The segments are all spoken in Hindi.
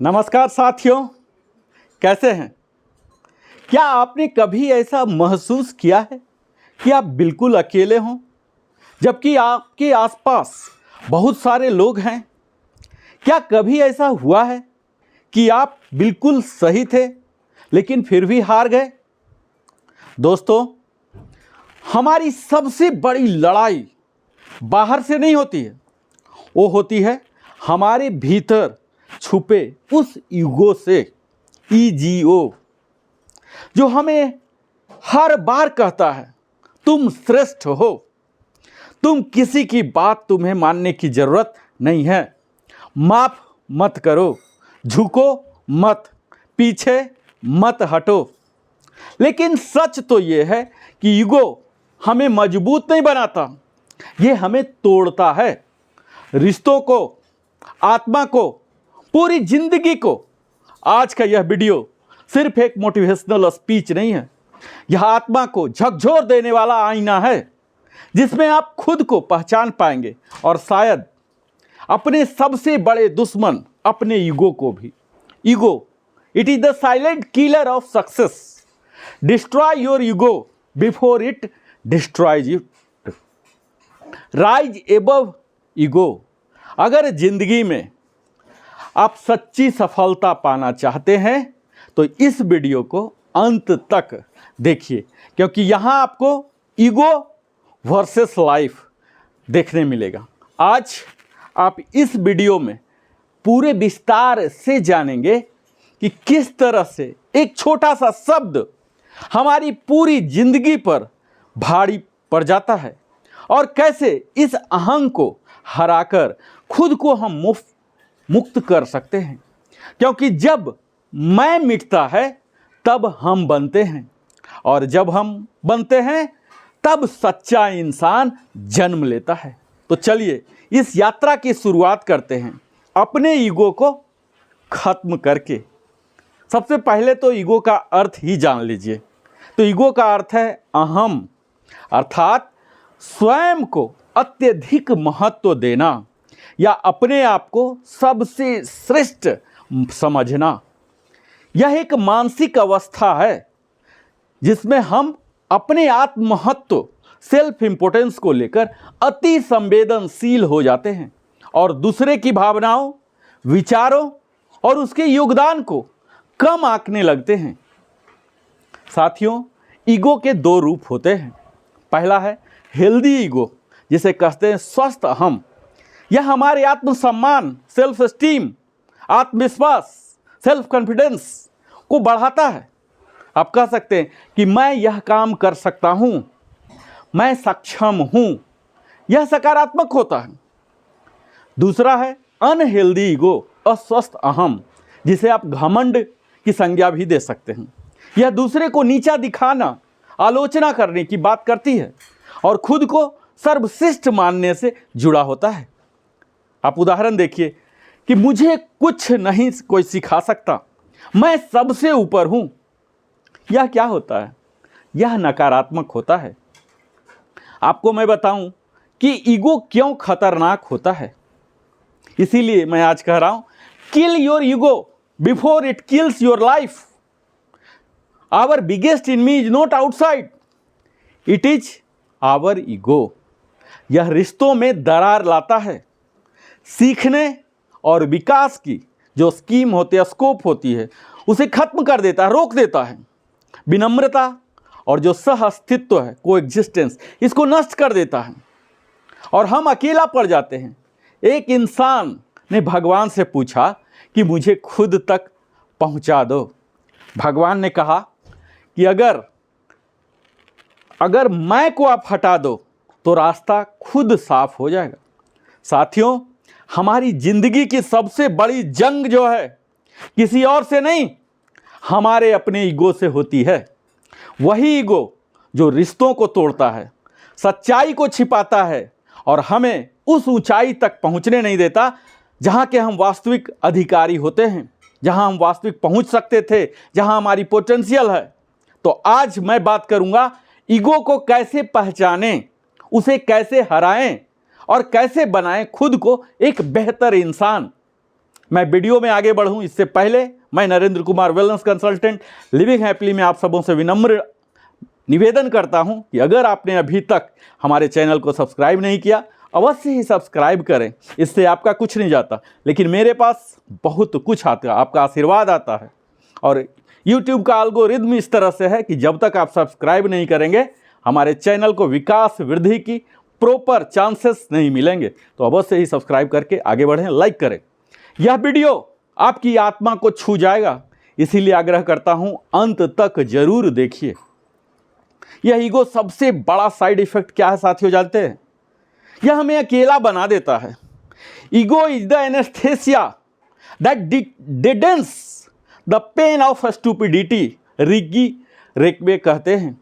नमस्कार साथियों, कैसे हैं? क्या आपने कभी ऐसा महसूस किया है कि आप बिल्कुल अकेले हों, जबकि आपके आसपास बहुत सारे लोग हैं? क्या कभी ऐसा हुआ है कि आप बिल्कुल सही थे, लेकिन फिर भी हार गए? दोस्तों, हमारी सबसे बड़ी लड़ाई बाहर से नहीं होती है, वो होती है हमारे भीतर छुपे उस ईगो से, ईजीओ, जो हमें हर बार कहता है तुम श्रेष्ठ हो, तुम किसी की बात तुम्हें मानने की जरूरत नहीं है, माफ मत करो, झुको मत, पीछे मत हटो। लेकिन सच तो यह है कि ईगो हमें मजबूत नहीं बनाता, ये हमें तोड़ता है। रिश्तों को, आत्मा को, पूरी जिंदगी को। आज का यह वीडियो सिर्फ एक मोटिवेशनल स्पीच नहीं है, यह आत्मा को झकझोर देने वाला आईना है, जिसमें आप खुद को पहचान पाएंगे और शायद अपने सबसे बड़े दुश्मन अपने ईगो को भी। Ego, it is the silent killer of success. Destroy your ego before it destroys you. Rise above ego. अगर जिंदगी में आप सच्ची सफलता पाना चाहते हैं तो इस वीडियो को अंत तक देखिए, क्योंकि यहाँ आपको ईगो वर्सेस लाइफ देखने मिलेगा। आज आप इस वीडियो में पूरे विस्तार से जानेंगे कि किस तरह से एक छोटा सा शब्द हमारी पूरी जिंदगी पर भारी पड़ जाता है और कैसे इस अहंग को हराकर खुद को हम मुक्त कर सकते हैं। क्योंकि जब मैं मिटता है तब हम बनते हैं, और जब हम बनते हैं तब सच्चा इंसान जन्म लेता है। तो चलिए इस यात्रा की शुरुआत करते हैं अपने ईगो को खत्म करके। सबसे पहले तो ईगो का अर्थ ही जान लीजिए। तो ईगो का अर्थ है अहम, अर्थात स्वयं को अत्यधिक महत्व देना या अपने आप को सबसे श्रेष्ठ समझना। यह एक मानसिक अवस्था है जिसमें हम अपने आत्म महत्व, सेल्फ इंपोर्टेंस को लेकर अति संवेदनशील हो जाते हैं और दूसरे की भावनाओं, विचारों और उसके योगदान को कम आंकने लगते हैं। साथियों, ईगो के दो रूप होते हैं। पहला है हेल्दी ईगो, जिसे कहते हैं स्वस्थ अहम। यह हमारे आत्मसम्मान, सेल्फ एस्टीम, आत्मविश्वास, सेल्फ कॉन्फिडेंस को बढ़ाता है। आप कह सकते हैं कि मैं यह काम कर सकता हूँ, मैं सक्षम हूँ। यह सकारात्मक होता है। दूसरा है अनहेल्दी ईगो, अस्वस्थ अहम, जिसे आप घमंड की संज्ञा भी दे सकते हैं। यह दूसरे को नीचा दिखाना, आलोचना करने की बात करती है और खुद को सर्वश्रेष्ठ मानने से जुड़ा होता है। आप उदाहरण देखिए कि मुझे कुछ नहीं कोई सिखा सकता, मैं सबसे ऊपर हूं। यह क्या होता है? यह नकारात्मक होता है। आपको मैं बताऊं कि ईगो क्यों खतरनाक होता है। इसीलिए मैं आज कह रहा हूं, kill your ego before it kills your life. Our biggest enemy is not outside, it is our ego. यह रिश्तों में दरार लाता है। सीखने और विकास की जो स्कीम होती है, स्कोप होती है, उसे खत्म कर देता है, रोक देता है। विनम्रता और जो सह अस्तित्व है, कोएग्जिस्टेंस, इसको नष्ट कर देता है और हम अकेला पड़ जाते हैं। एक इंसान ने भगवान से पूछा कि मुझे खुद तक पहुंचा दो। भगवान ने कहा कि अगर मैं को आप हटा दो तो रास्ता खुद साफ हो जाएगा। साथियों, हमारी जिंदगी की सबसे बड़ी जंग जो है किसी और से नहीं, हमारे अपने ईगो से होती है। वही ईगो जो रिश्तों को तोड़ता है, सच्चाई को छिपाता है और हमें उस ऊंचाई तक पहुंचने नहीं देता जहां के हम वास्तविक अधिकारी होते हैं, जहां हम वास्तविक पहुंच सकते थे, जहां हमारी पोटेंशियल है। तो आज मैं बात करूंगा ईगो को कैसे पहचानें, उसे कैसे हराएं और कैसे बनाएं खुद को एक बेहतर इंसान। मैं वीडियो में आगे बढ़ूं इससे पहले मैं Narendra Kumar wellness consultant living happily में आप सबों से विनम्र निवेदन करता हूं कि अगर आपने अभी तक हमारे चैनल को सब्सक्राइब नहीं किया अवश्य ही सब्सक्राइब करें। इससे आपका कुछ नहीं जाता, लेकिन मेरे पास बहुत कुछ आता है, आपका आशीर्वाद आता है। और YouTube का एल्गोरिथम इस तरह से है कि जब तक आप सब्सक्राइब नहीं करेंगे हमारे चैनल को विकास वृद्धि की प्रॉपर चांसेस नहीं मिलेंगे। तो अवश्य ही सब्सक्राइब करके आगे बढ़ें, लाइक करें। यह वीडियो आपकी आत्मा को छू जाएगा, इसीलिए आग्रह करता हूं अंत तक जरूर देखिए। यह ईगो सबसे बड़ा साइड इफेक्ट क्या है साथियों, जानते हैं? यह हमें अकेला बना देता है। Ego is the anaesthesia that deadens the pain of stupidity, रिगी रेकबे कहते हैं।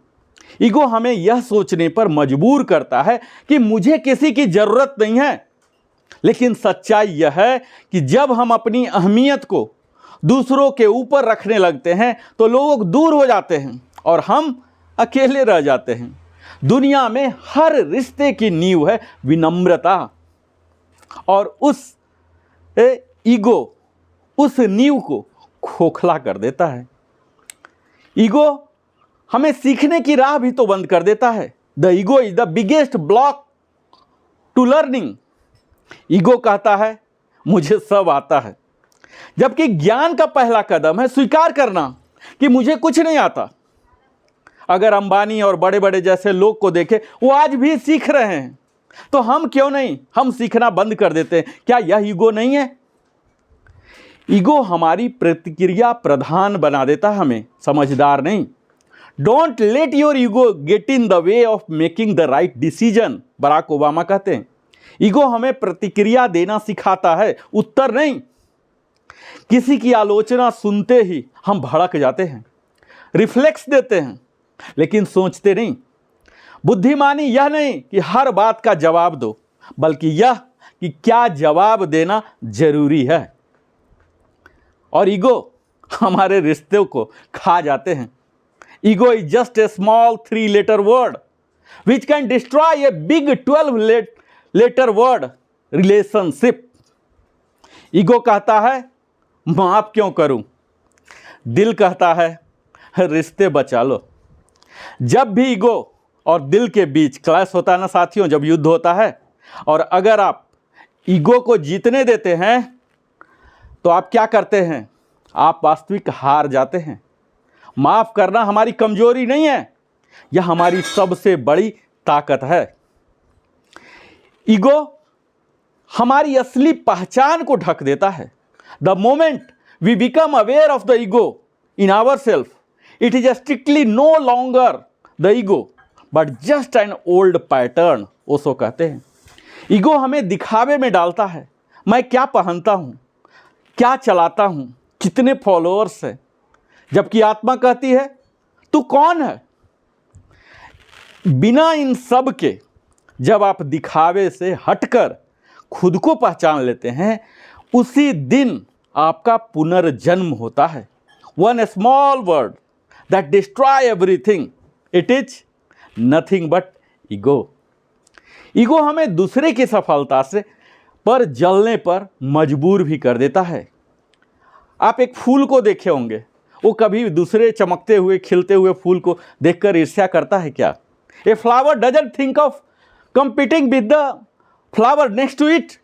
ईगो हमें यह सोचने पर मजबूर करता है कि मुझे किसी की जरूरत नहीं है। लेकिन सच्चाई यह है कि जब हम अपनी अहमियत को दूसरों के ऊपर रखने लगते हैं तो लोग दूर हो जाते हैं और हम अकेले रह जाते हैं। दुनिया में हर रिश्ते की नींव है विनम्रता, और उस ईगो उस नींव को खोखला कर देता है। ईगो हमें सीखने की राह भी तो बंद कर देता है। The ego is the biggest block to learning. Ego कहता है मुझे सब आता है, जबकि ज्ञान का पहला कदम है स्वीकार करना कि मुझे कुछ नहीं आता। अगर अंबानी और बड़े बड़े जैसे लोग को देखें, वो आज भी सीख रहे हैं, तो हम क्यों नहीं, हम सीखना बंद कर देते हैं। क्या यह ईगो नहीं है? ईगो हमारी प्रतिक्रिया प्रधान बना देता है, हमें समझदार नहीं। Don't let your ego get in the way of making the right decision, Barack Obama कहते हैं। ईगो हमें प्रतिक्रिया देना सिखाता है, उत्तर नहीं। किसी की आलोचना सुनते ही हम भड़क जाते हैं, रिफ्लेक्स देते हैं, लेकिन सोचते नहीं। बुद्धिमानी यह नहीं कि हर बात का जवाब दो, बल्कि यह कि क्या जवाब देना जरूरी है। और ईगो हमारे रिश्तों को खा जाते हैं। Ego is just a small 3 letter word which can destroy a big 12 letter word relationship। Ego कहता है माफ क्यों करूं, दिल कहता है रिश्ते बचा लो। जब भी ईगो और दिल के बीच क्लैश होता है ना साथियों, जब युद्ध होता है, और अगर आप ईगो को जीतने देते हैं तो आप क्या करते हैं? आप वास्तविक हार जाते हैं। माफ करना हमारी कमजोरी नहीं है, यह हमारी सबसे बड़ी ताकत है। ईगो हमारी असली पहचान को ढक देता है। The moment we become aware of the ego in our self, it is strictly no longer the ego but just an old pattern, Osho कहते हैं। ईगो हमें दिखावे में डालता है। मैं क्या पहनता हूँ, क्या चलाता हूँ, कितने फॉलोअर्स हैं, जबकि आत्मा कहती है तू कौन है। बिना इन सब के जब आप दिखावे से हटकर खुद को पहचान लेते हैं, उसी दिन आपका पुनर्जन्म होता है। One small word that destroy everything, it is nothing but ego. Ego हमें दूसरे की सफलता से पर जलने पर मजबूर भी कर देता है। आप एक फूल को देखे होंगे, वो कभी दूसरे चमकते हुए खिलते हुए फूल को देखकर ईर्ष्या करता है क्या? A flower doesn't think of competing with the flower next to it,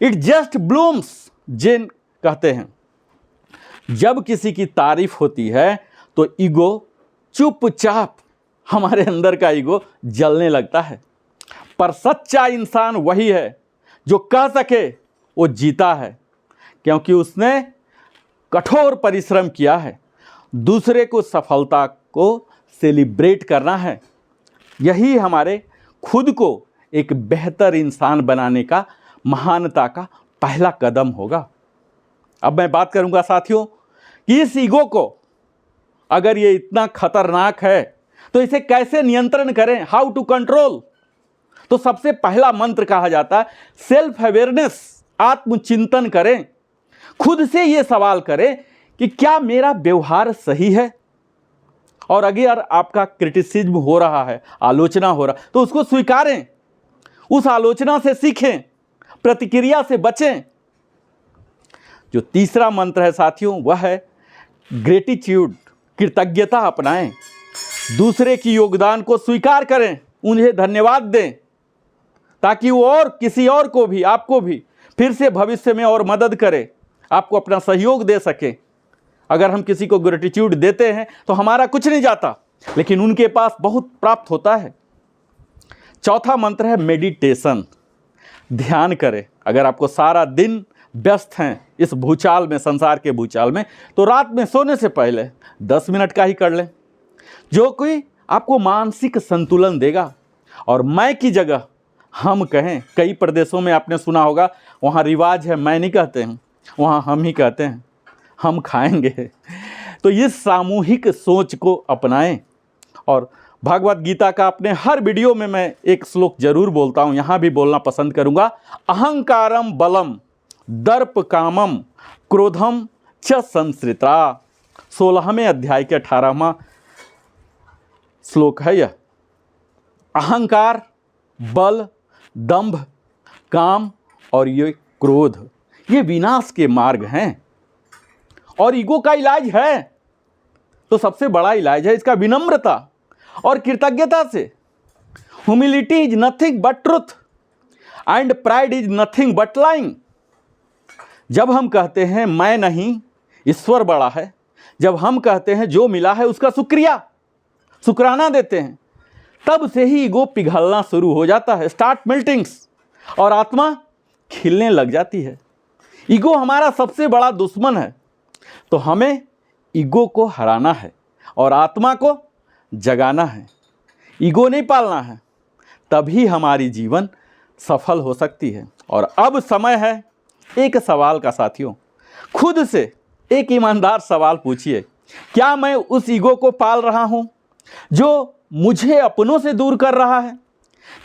it just blooms। जेन कहते हैं जब किसी की तारीफ होती है तो ईगो चुपचाप, हमारे अंदर का ईगो जलने लगता है। पर सच्चा इंसान वही है जो कह सके वो जीता है, क्योंकि उसने कठोर परिश्रम किया है। दूसरे को सफलता को सेलिब्रेट करना है। यही हमारे खुद को एक बेहतर इंसान बनाने का, महानता का पहला कदम होगा। अब मैं बात करूंगा साथियों कि इस ईगो को, अगर ये इतना खतरनाक है तो इसे कैसे नियंत्रण करें, हाउ टू कंट्रोल। तो सबसे पहला मंत्र कहा जाता है सेल्फ अवेयरनेस, आत्मचिंतन करें। खुद से ये सवाल करें कि क्या मेरा व्यवहार सही है, और अगर आपका क्रिटिसिज्म हो रहा है, आलोचना हो रहा, तो उसको स्वीकारें, उस आलोचना से सीखें, प्रतिक्रिया से बचें। जो तीसरा मंत्र है साथियों वह है ग्रेटिट्यूड, कृतज्ञता अपनाएं, दूसरे की योगदान को स्वीकार करें, उन्हें धन्यवाद दें, ताकि वो और किसी और को भी, आपको भी फिर से भविष्य में और मदद करे, आपको अपना सहयोग दे सके। अगर हम किसी को ग्रेटिट्यूड देते हैं तो हमारा कुछ नहीं जाता, लेकिन उनके पास बहुत प्राप्त होता है। चौथा मंत्र है मेडिटेशन, ध्यान करें। अगर आपको सारा दिन व्यस्त हैं इस भूचाल में, संसार के भूचाल में, तो रात में सोने से पहले 10 मिनट का ही कर लें, जो कि आपको मानसिक संतुलन देगा। और मैं की जगह हम कहें। कई प्रदेशों में आपने सुना होगा, वहाँ रिवाज है मैं नहीं कहते हैं, वहाँ हम ही कहते हैं, हम खाएंगे। तो इस सामूहिक सोच को अपनाएं। और भागवत गीता का अपने हर वीडियो में मैं एक श्लोक जरूर बोलता हूँ, यहाँ भी बोलना पसंद करूँगा। अहंकारम बलम दर्प कामम क्रोधम च संश्रिता। 16वें अध्याय के 18वां श्लोक है यह। अहंकार, बल, दंभ, काम और ये क्रोध, ये विनाश के मार्ग हैं और ईगो का इलाज है। तो सबसे बड़ा इलाज है इसका विनम्रता और कृतज्ञता से। Humility is nothing but truth and pride is nothing but lying. जब हम कहते हैं मैं नहीं, ईश्वर बड़ा है, जब हम कहते हैं जो मिला है उसका शुक्राना देते हैं, तब से ही ईगो पिघलना शुरू हो जाता है, स्टार्ट मेल्टिंग्स, और आत्मा खिलने लग जाती है। ईगो हमारा सबसे बड़ा दुश्मन है, तो हमें ईगो को हराना है और आत्मा को जगाना है। ईगो नहीं पालना है, तभी हमारी जीवन सफल हो सकती है। और अब समय है एक सवाल का साथियों। खुद से एक ईमानदार सवाल पूछिए, क्या मैं उस ईगो को पाल रहा हूँ जो मुझे अपनों से दूर कर रहा है?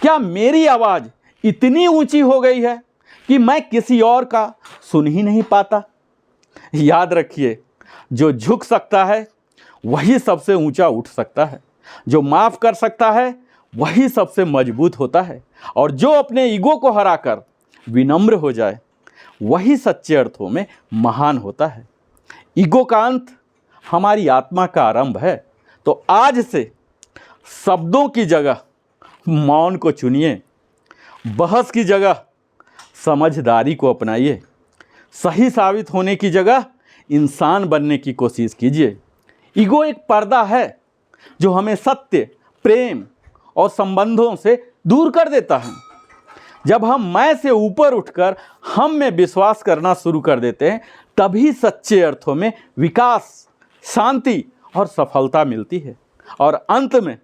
क्या मेरी आवाज़ इतनी ऊंची हो गई है कि मैं किसी और का सुन ही नहीं पाता? याद रखिए, जो झुक सकता है वही सबसे ऊंचा उठ सकता है, जो माफ़ कर सकता है वही सबसे मजबूत होता है, और जो अपने ईगो को हराकर विनम्र हो जाए वही सच्चे अर्थों में महान होता है। ईगो का अंत हमारी आत्मा का आरंभ है। तो आज से शब्दों की जगह मौन को चुनिए, बहस की जगह समझदारी को अपनाइए, सही साबित होने की जगह इंसान बनने की कोशिश कीजिए। ईगो एक पर्दा है जो हमें सत्य, प्रेम और संबंधों से दूर कर देता है। जब हम मैं से ऊपर उठकर हम में विश्वास करना शुरू कर देते हैं, तभी सच्चे अर्थों में विकास, शांति और सफलता मिलती है। और अंत में,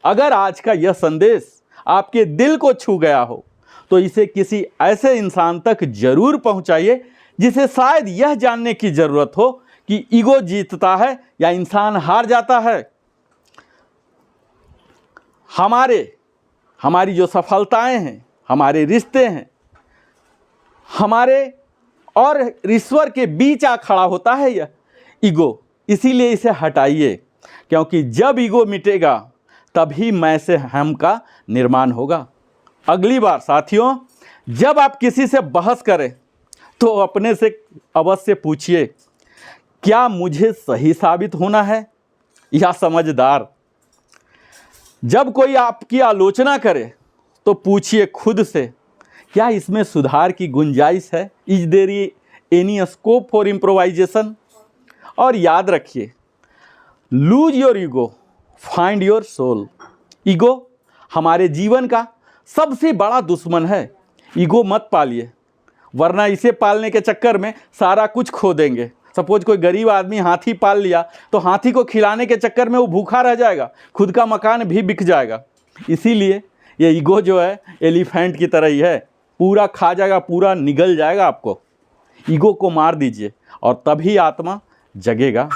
अगर आज का यह संदेश आपके दिल को छू गया हो, तो इसे किसी ऐसे इंसान तक जरूर पहुंचाइए जिसे शायद यह जानने की ज़रूरत हो कि ईगो जीतता है या इंसान हार जाता है। हमारी जो सफलताएं हैं, हमारे रिश्ते हैं, हमारे और ईश्वर के बीच आ खड़ा होता है यह ईगो। इसीलिए इसे हटाइए, क्योंकि जब ईगो मिटेगा तभी मैं से हम का निर्माण होगा। अगली बार साथियों, जब आप किसी से बहस करें तो अपने से अवश्य पूछिए, क्या मुझे सही साबित होना है या समझदार? जब कोई आपकी आलोचना करे तो पूछिए खुद से, क्या इसमें सुधार की गुंजाइश है? Is there any scope for improvisation? और याद रखिए, lose your ego, find your soul. Ego हमारे जीवन का सबसे बड़ा दुश्मन है। ईगो मत पालिए, वरना इसे पालने के चक्कर में सारा कुछ खो देंगे। सपोज कोई गरीब आदमी हाथी पाल लिया, तो हाथी को खिलाने के चक्कर में वो भूखा रह जाएगा, खुद का मकान भी बिक जाएगा। इसीलिए ये ईगो जो है एलिफेंट की तरह ही है, पूरा खा जाएगा, पूरा निगल जाएगा आपको। ईगो को मार दीजिए और तभी आत्मा जगेगा।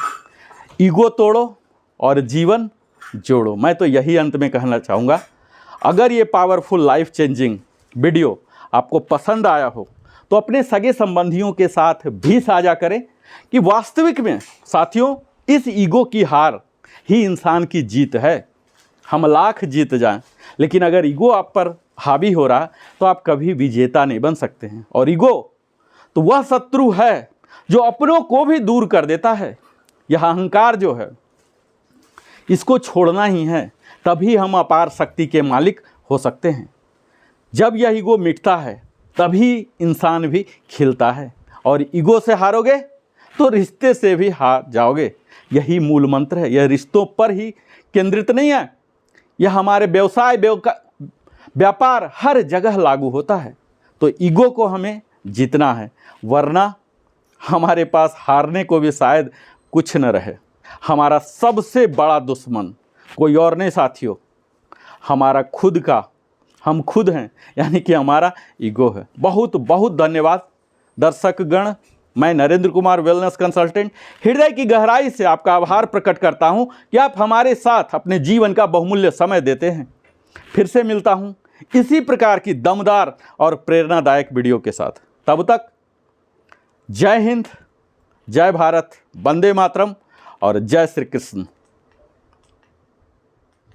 ईगो तोड़ो और जीवन जोड़ो। मैं तो यही अंत में कहना चाहूँगा। अगर ये पावरफुल लाइफ चेंजिंग वीडियो आपको पसंद आया हो तो अपने सगे संबंधियों के साथ भी साझा करें कि वास्तविक में साथियों, इस ईगो की हार ही इंसान की जीत है। हम लाख जीत जाएं, लेकिन अगर ईगो आप पर हावी हो रहा तो आप कभी विजेता नहीं बन सकते हैं। और ईगो तो वह शत्रु है जो अपनों को भी दूर कर देता है। यह अहंकार जो है, इसको छोड़ना ही है, तभी हम अपार शक्ति के मालिक हो सकते हैं। जब यह ईगो मिटता है तभी इंसान भी खिलता है, और ईगो से हारोगे तो रिश्ते से भी हार जाओगे। यही मूल मंत्र है। यह रिश्तों पर ही केंद्रित नहीं है, यह हमारे व्यवसाय व्यापार हर जगह लागू होता है। तो ईगो को हमें जीतना है, वरना हमारे पास हारने को भी शायद कुछ न रहे। हमारा सबसे बड़ा दुश्मन कोई और नहीं साथियों, हमारा खुद का, हम खुद हैं, यानी कि हमारा ईगो है। बहुत बहुत धन्यवाद दर्शकगण। मैं नरेंद्र कुमार वेलनेस कंसल्टेंट हृदय की गहराई से आपका आभार प्रकट करता हूं कि आप हमारे साथ अपने जीवन का बहुमूल्य समय देते हैं। फिर से मिलता हूं इसी प्रकार की दमदार और प्रेरणादायक वीडियो के साथ। तब तक जय हिंद, जय भारत, वंदे मातरम और जय श्री कृष्ण।